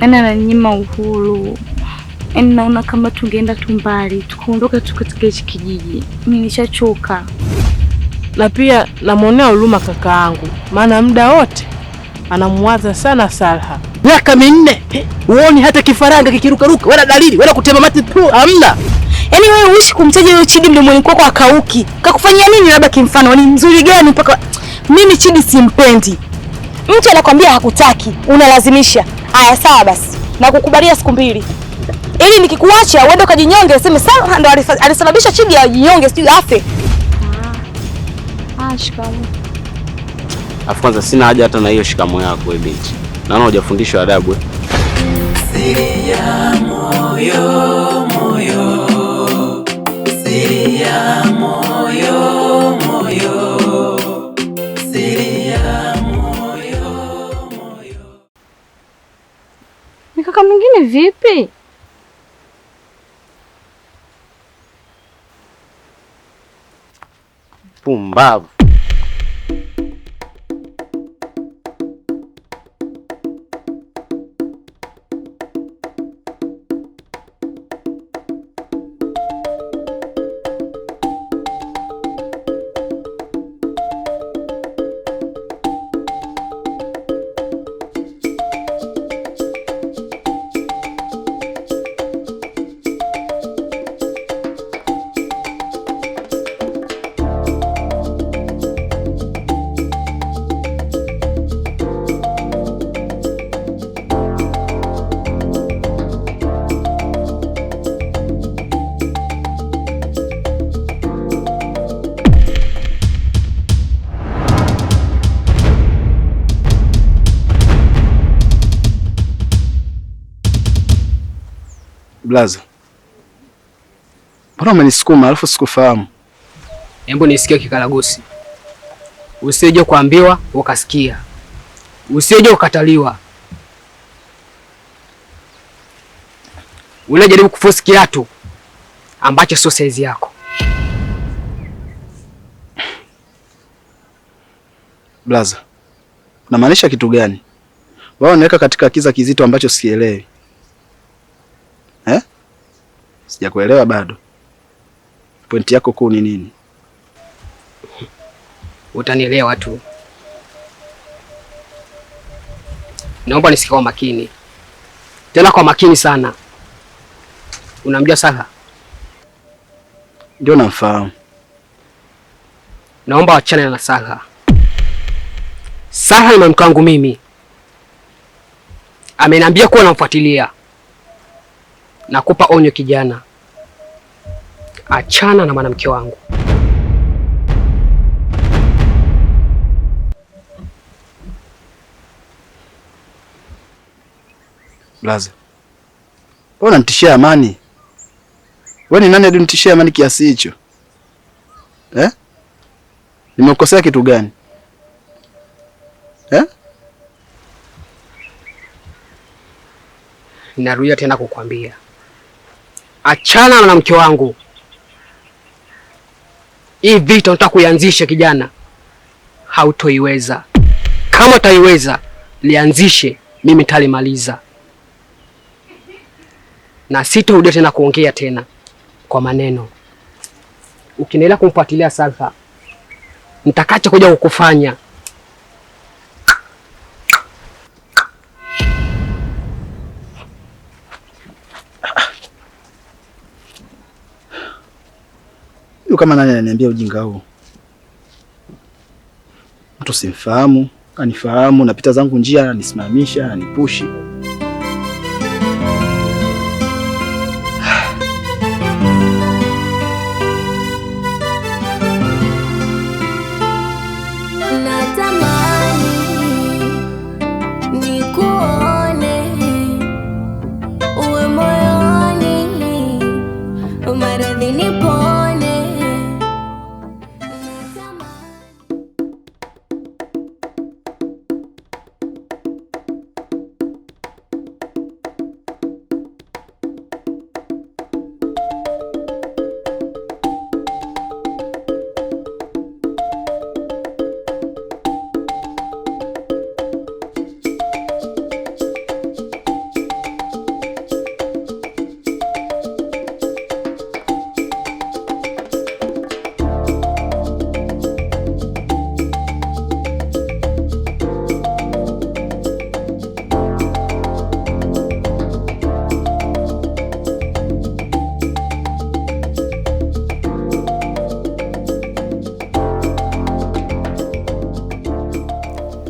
Yaani ananyima uhuru. Yaani naona kama tungeenda tu mbali, tukaondoka tu katika hichi kijiji. Mimi nishachoka. Na pia namuonea huruma kakaangu, maana muda wote anamuwaza sana Salha. Miaka 4, uone hata kifaranga kikirukaruka, wala dalili, wala kutema mate tu, hamna. Yaani wewe uishi kumtaja yule Chidi mdomoni kwako akauki. Kakufanyia nini labda kimfano? Ni mzuri gani mpaka mimi Chidi simpendi? Mtu anakuambia hakutaki, unalazimisha. Haya sawa basi. Na kukubalia siku 2. Ili nikikuacha uende ukajinyonge useme sawa ndo alisababisha Chidi ajinyonge sijui afe. Shikamoo. Afu kwanza sina haja hata na hiyo shikamoo yako wewe binti. Naona hujafundishwa adabu. Siri ya moyo moyo. Siri ya moyo moyo. Siri ya moyo moyo. Ni kaka mwingine vipi? Pumbavu. Blaza, mbona umenisukuma alafu sikufahamu? Hebu nisikie kikaragosi. Usije kuambiwa ukasikia. Usije ukataliwa. Unajaribu kuforce kiatu ambacho sio size yako. Blaza, unamaanisha kitu gani? Wao unaweka katika kiza kizito ambacho sielewi. Sijakuelewa bado. Pointi yako kuu ni nini? Utanielewa tu. Naomba nisikie kwa makini. Tena kwa makini sana. Unamjua Salha? Ndio namfahamu. Naomba wachane na Salha. Salha ni mke wangu mimi. Ameniambia kuwa namfuatilia. Nakupa onyo kijana. Achana na mwanamke wangu. Blaza, wewe unanitishia amani? Wewe ni nani hadi unitishia amani kiasi hicho? Nimekosea kitu gani? Narudia tena kukwambia. Achana na mwanamke wangu. Hii vita unataka kuianzisha kijana. Hautoiweza. Kama utaiweza, lianzishe, mimi nitalimaliza. Na sitarudia tena kuongea tena kwa maneno. Ukiendelea kumfuatilia Salha, nitakacha kuja kukufanya. Kama nani ananiambia ujinga huu? Mtu simfahamu, anifahamu, napita zangu njia, anisimamisha, anipushi.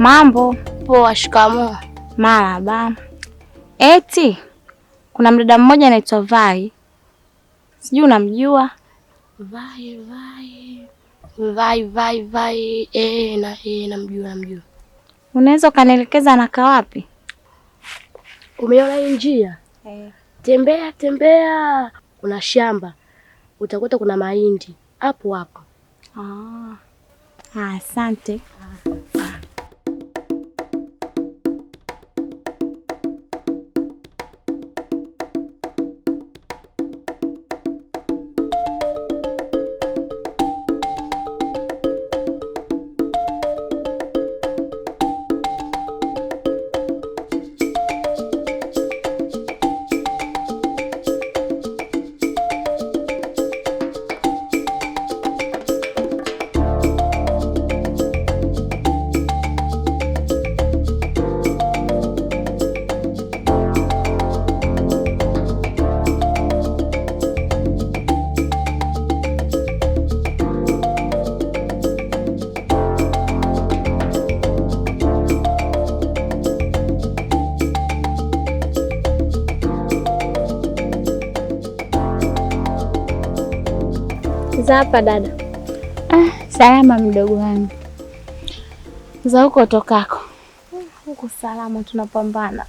Mambo poa. Shikamoo. Marahaba. Eti kuna mdada mmoja anaitwa Vai, sijui unamjua? Vai. Namjua. Unaweza ukanielekeza anakaa wapi? Umeona hii njia? Tembea, kuna shamba utakuta kuna mahindi hapo. Asante. Za hapa dada. Salama mdogo wangu. Za huko utokako? Huko salama, tunapambana.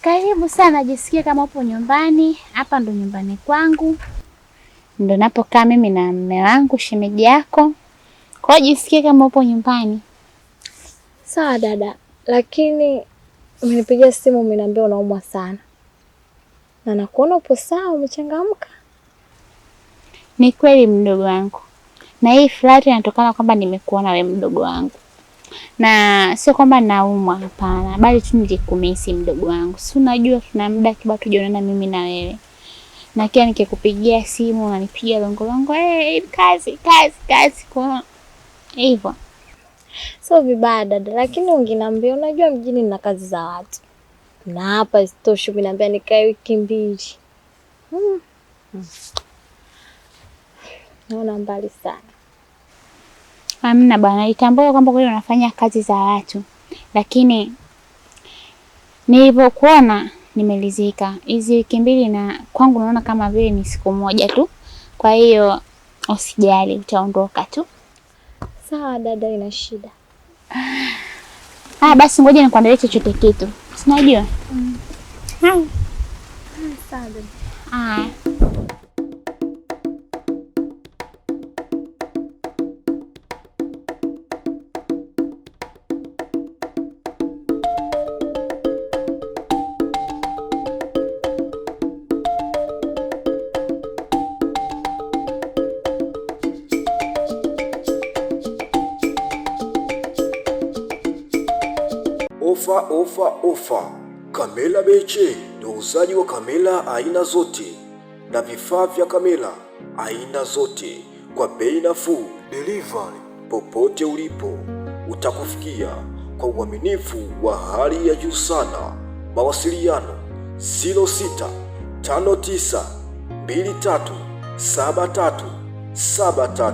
Karibu sana, jisikie kama upo nyumbani. Hapa ndo nyumbani kwangu, ndo napokaa mimi na mume wangu shemeji yako. Kwa hiyo jisikie kama upo nyumbani. Sawa dada, lakini umenipigia simu umeniambia unaumwa sana, na nakuona upo sawa, umechangamka. Ni kweli mdogo wangu, na hii flat inatokana kwamba nimekuona wewe mdogo wangu, na sio kwamba naumwa, hapana, bali tu nilikumisi mdogo wangu. Si unajua tuna muda kiba tujaonana mimi na wewe, na kia nikikupigia simu unanipigia longo, kazi kwa hivyo. So vibaya dada, lakini ungeniambia, unajua mjini na kazi za watu, na hapa isitoshe umeniambia nikae wiki 2. Naona mbali sana. Hamna bwana, nitambua kwamba wewe unafanya kazi za watu, lakini nilipokuona nimelizika. Hizi wiki 2 na kwangu naona kama vile ni siku moja tu. Kwa hiyo usijali, utaondoka tu. Sawa dada, ina shida. Basi ngoja nikuandalie chochote kitu. Sinajua. Sawa. Ofa. Kamera Beche ni uuzaji wa kamera aina zote na vifaa vya kamera aina zote kwa bei nafuu. Delivery popote ulipo utakufikia kwa uaminifu wa hali ya juu sana. Mawasiliano 0659237373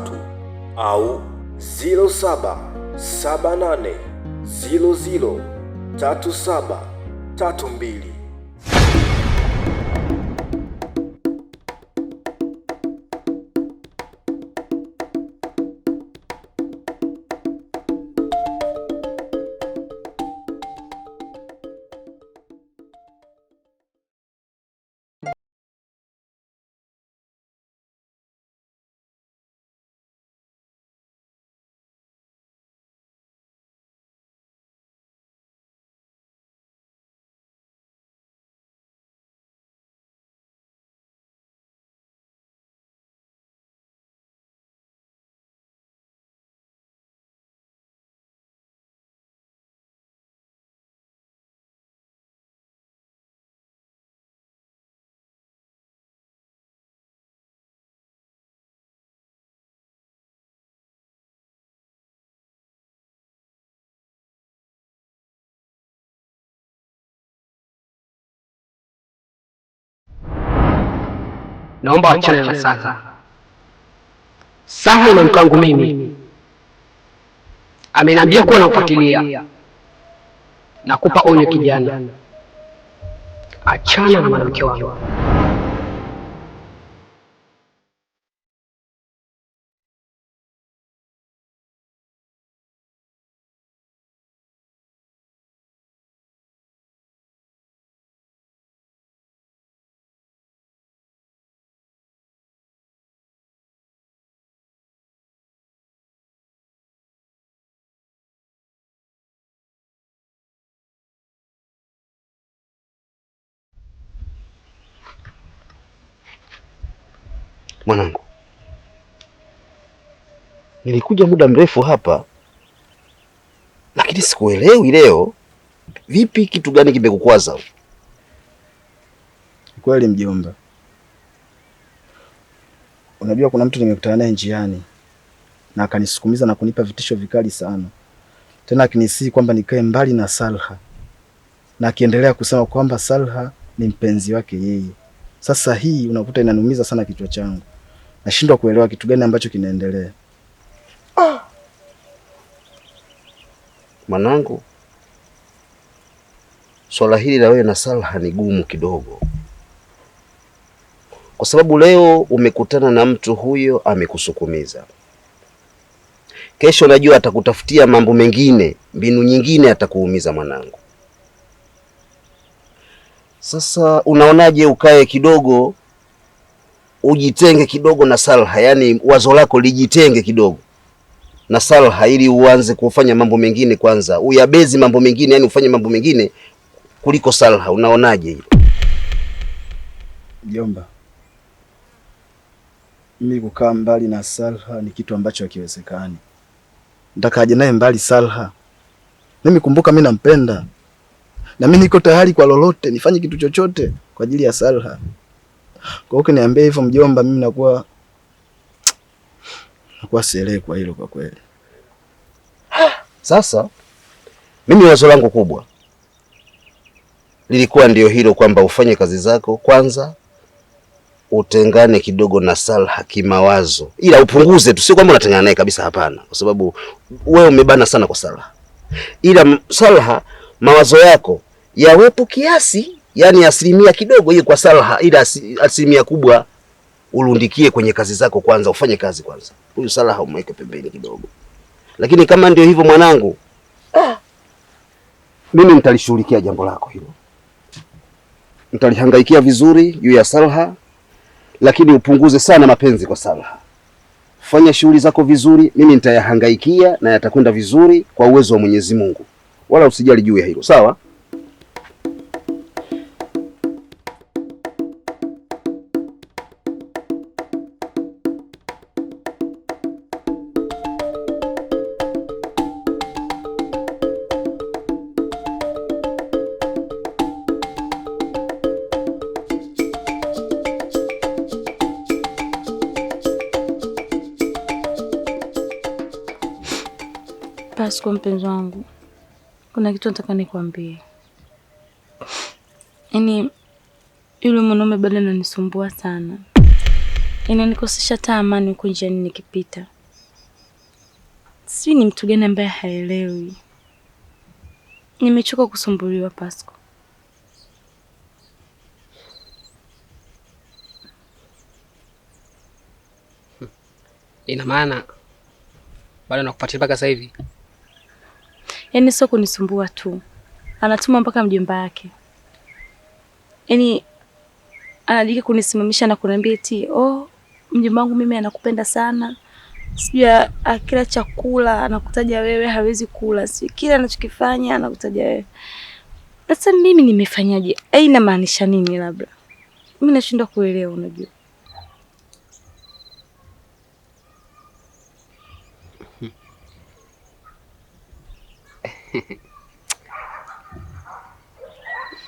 au 0778003732. Naomba achane na Saha. Saha ni mke wangu mimi, Ameniambia kuwa nakufuatilia. Nakupa onyo kijana, achana na mwanamke wangu. Mwanangu, nilikuja muda mrefu hapa, lakini sikuelewi leo. Vipi, kitu gani kimekukwaza? Kweli mjomba, unajua kuna mtu nimekutana naye njiani na akanisukumiza na kunipa vitisho vikali sana, tena akinisihi kwamba nikae mbali na Salha, na akiendelea kusema kwamba Salha ni mpenzi wake yeye. Sasa hii unakuta inanumiza sana kichwa changu, nashindwa kuelewa kitu gani ambacho kinaendelea. Mwanangu, swala hili la wewe na Salha ni gumu kidogo, kwa sababu leo umekutana na mtu huyo amekusukumiza. Kesho najua atakutafutia mambo mengine, mbinu nyingine atakuumiza mwanangu. Sasa unaonaje ukae kidogo, ujitenge kidogo na Salha, yani wazo lako lijitenge kidogo na Salha ili uanze kufanya mambo mengine kwanza, uyabezi mambo mengine, yani ufanye mambo mengine kuliko Salha. Unaonaje hilo? Mjomba, mimi kukaa mbali na Salha ni kitu ambacho hakiwezekani. Nitakaje naye mbali Salha? Mimi kumbuka, mimi nampenda na mimi niko tayari kwa lolote, nifanye kitu chochote kwa ajili ya Salha. Kwa hiyo niambie hivyo mjomba, mimi nakuwa sielewi kwa hilo kwa kweli. Sasa mimi wazo langu kubwa lilikuwa ndio hilo, kwamba ufanye kazi zako kwanza, utengane kidogo na Salha kimawazo, ila upunguze tu, sio kwamba unatengana naye kabisa, hapana, kwa sababu wewe umebana sana kwa Salha. Ila Salha, mawazo yako yawepo kiasi, yani asilimia kidogo hiyo kwa Salha, ila asilimia kubwa urundikie kwenye kazi zako kwanza, ufanye kazi kwanza. Huyu Salha umweke pembeni kidogo. Lakini kama ndio hivyo mwanangu, mimi nitalishughulikia jambo lako hilo, nitalihangaikia vizuri juu ya Salha, lakini upunguze sana mapenzi kwa Salha. Fanya shughuli zako vizuri, mimi nitayahangaikia na yatakwenda vizuri kwa uwezo wa Mwenyezi Mungu, wala usijali juu ya hilo, sawa? Pasco, mpenzi wangu, kuna kitu nataka nikwambie. Yaani yule mwanaume bado ananisumbua sana. Inanikosesha hata amani huko njiani nikipita. Sijui ni mtu gani ambaye haelewi. Nimechoka kusumbuliwa Pasco. Ina maana bado nakufuatilia mpaka sasa hivi? Yaani sio kunisumbua tu, anatuma mpaka mjomba wake. Yaani anadika kunisimamisha na kuniambia eti mjomba wangu mimi anakupenda sana. Sijui akila chakula anakutaja wewe, hawezi kula. Sijui kila anachokifanya anakutaja wewe. Sasa mimi nimefanyaje? Haina maanisha nini labda? Mimi nashindwa kuelewa, unajua.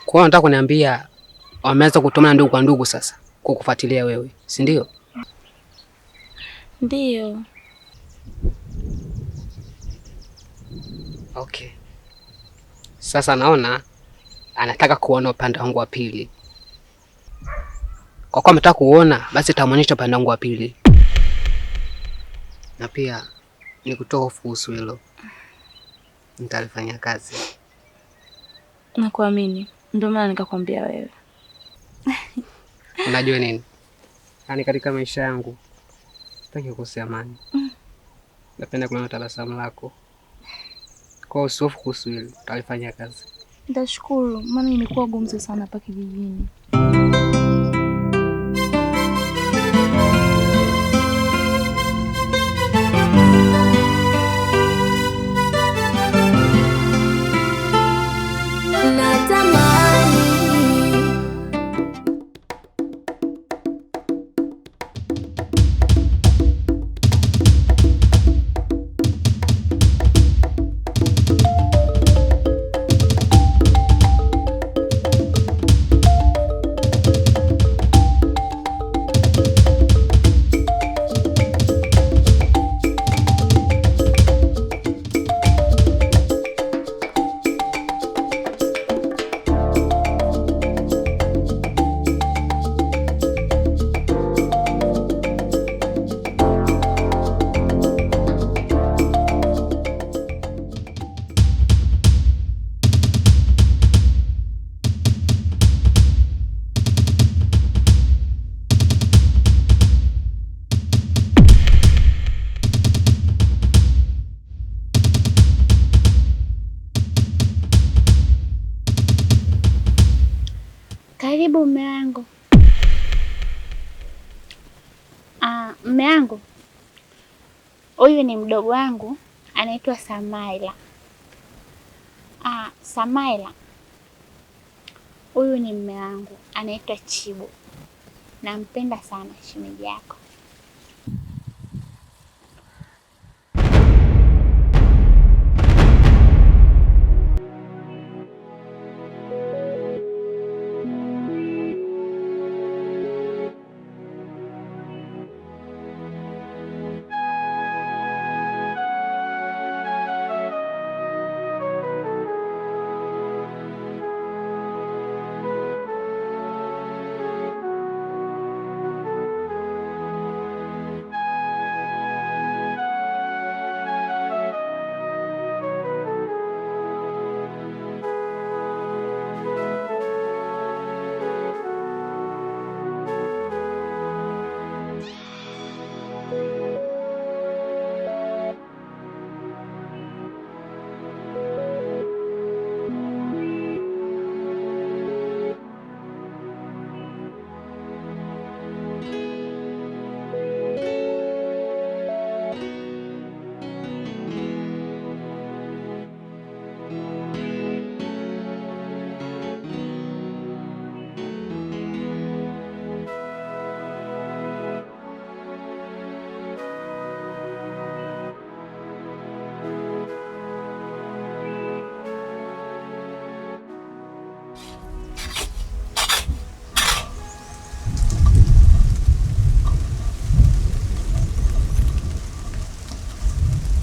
Kwa hiyo nataka kuniambia wameanza kutomana ndugu kwa ndugu sasa kwa kufuatilia wewe, si ndio? Ndio. Okay. Sasa naona anataka kuona upande wangu wa pili. Kwa kuwa ametaka kuona, basi tamuonyesha upande wangu wa pili. Na pia nikutoa kuhusu hilo. nitalifanya kazi. Nakuamini, ndio maana nikakwambia wewe. Unajua nini? Yaani katika maisha yangu sitaki kukosa amani. Napenda kuona tabasamu lako. Kwa usihofu kuhusu hilo, tutalifanya kazi. Nitashukuru, maana imekuwa gumzo sana hapa kijijini. Karibu mume wangu. Mume wangu, huyu ni mdogo wangu anaitwa Samaila. Samaila, huyu ni mume wangu anaitwa Chibu. Nampenda sana shemeji yako.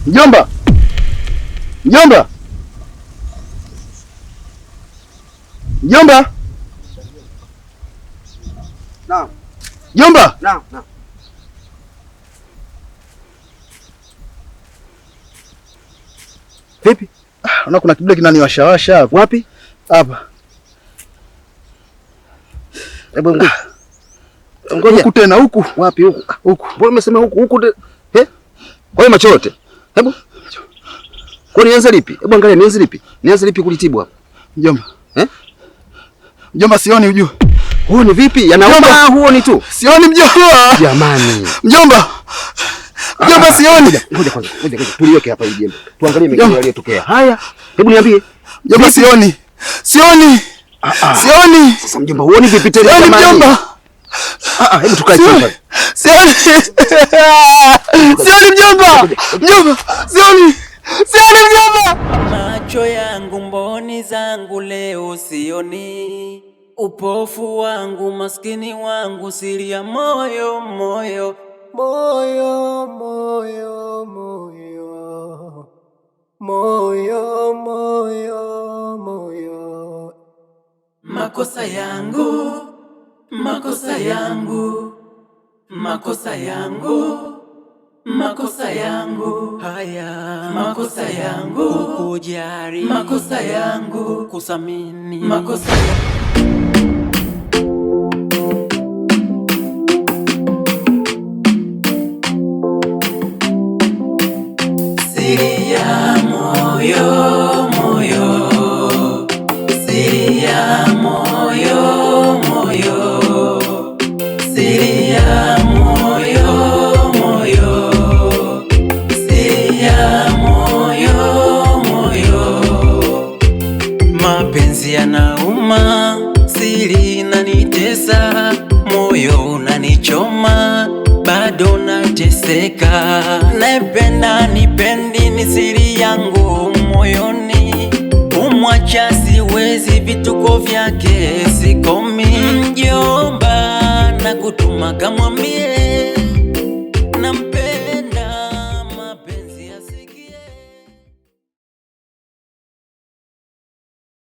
Mjomba! Mjomba! Mjomba! Naam. Mjomba! Naam, naam. Vipi? Unaona kuna kidude kinaniwashawasha hapo. Wapi? Hapa. Hebu ngoja. Huku tena huku. Wapi huku? Huku. Mbona umesema huku? Eh? Kwa hiyo macho yote. Hebu. Kwa nianze lipi? Hebu angalia nianze lipi? Nianze lipi kulitibu hapa? Mjomba. Mjomba sioni ujue. Huo ni vipi? Yanauma huo ni tu. Sioni mjomba. Jamani. Mjomba. Mjomba sioni. Ngoja kwanza. Tuliweke hapa hii jembe. Tuangalie mengine yaliyotokea. Haya. Hebu niambie. Mjomba sioni. Sioni. Sioni. Sasa mjomba huoni vipi tena jamani? Sioni mjomba. Hebu tukae chini. Sioni. Sioni mjomba. Mjomba. Sioni. Sioni mjomba. Macho yangu mboni zangu leo sioni, upofu wangu maskini wangu siri ya moyo moyo moyo moyo moyo moyo moyo moyo. Makosa yangu, makosa yangu, makosa yangu, makosa yangu haya, makosa yangu kujari, makosa yangu kusamini, makosa yangu. Siri ya moyo, moyo, siri ya moyo, moyo, siri ya moyo, moyo, siri ya moyo, moyo. Mapenzi yanauma, siri inanitesa, moyo unanichoma, bado nateseka. Naipenda nipendi, ni siri yangu moyoni, kumwacha siwezi, vituko vyake sikomi. Mjomba nakutuma kamwambie